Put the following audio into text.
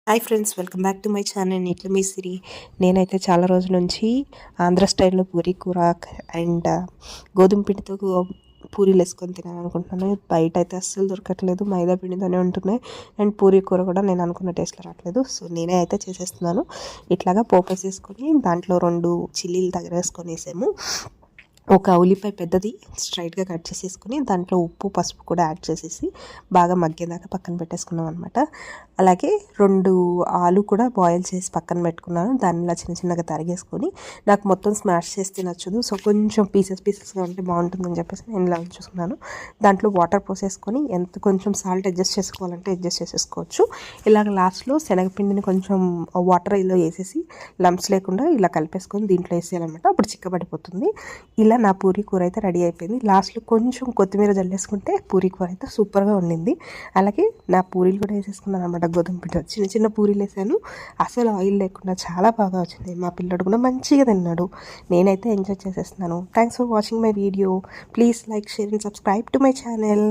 Hi friends, welcome back to my channel ఇట్లా మీ సిరి. నేనైతే చాలా రోజుల నుంచి ఆంధ్ర స్టైల్లో పూరీ కూర అండ్ గోధుమ పిండితో పూరీలు వేసుకొని తినాలనుకుంటున్నాను. బయట అయితే అస్సలు దొరకట్లేదు, మైదా పిండితోనే ఉంటున్నాయి. అండ్ పూరీ కూర కూడా నేను అనుకున్న టేస్ట్లో రావట్లేదు. సో నేనే అయితే చేసేస్తున్నాను. ఇట్లాగా పోపు వేసేసుకొని దాంట్లో 2 చిల్లీలు తగిలేసుకొని వేసాము. ఒక ఉల్లిపాయ పెద్దది స్ట్రైట్గా కట్ చేసేసుకుని దాంట్లో ఉప్పు పసుపు కూడా యాడ్ చేసేసి బాగా మగ్గేదాకా పక్కన పెట్టేసుకున్నాం అనమాట. అలాగే 2 ఆలు కూడా బాయిల్ చేసి పక్కన పెట్టుకున్నాను. దాన్ని ఇలా చిన్న చిన్నగా తరిగేసుకొని, నాకు మొత్తం స్మాష్ చేస్తే నచ్చదు, సో కొంచెం పీసెస్గా ఉంటే బాగుంటుందని చెప్పేసి నేను ఇలా ఉంచుకున్నాను. దాంట్లో వాటర్ పోసేసుకొని కొంచెం సాల్ట్ అడ్జస్ట్ చేసుకోవాలంటే అడ్జస్ట్ చేసేసుకోవచ్చు. ఇలాగ లాస్ట్లో శనగపిండిని కొంచెం వాటర్ ఇలా వేసేసి లంప్స్ లేకుండా ఇలా కలిపేసుకొని దీంట్లో వేసేయాలన్నమాట. అప్పుడు చిక్కబడిపోతుంది. ఇలా నా పూరీ కూర అయితే రెడీ అయిపోయింది. లాస్ట్లో కొంచెం కొత్తిమీర జల్లేసుకుంటే పూరీ కూర అయితే సూపర్గా ఉండింది. అలాగే నా పూరీలు కూడా వేసేసుకున్నాను అనమాట. గోధుమ పిండి చిన్న చిన్న పూరీలు వేసాను, అసలు ఆయిల్ లేకుండా చాలా బాగా వచ్చింది. మా పిల్లడు కూడా మంచిగా తిన్నాడు. నేనైతే ఎంజాయ్ చేసేస్తున్నాను. Thanks for watching my video. Please like, share and subscribe to my channel.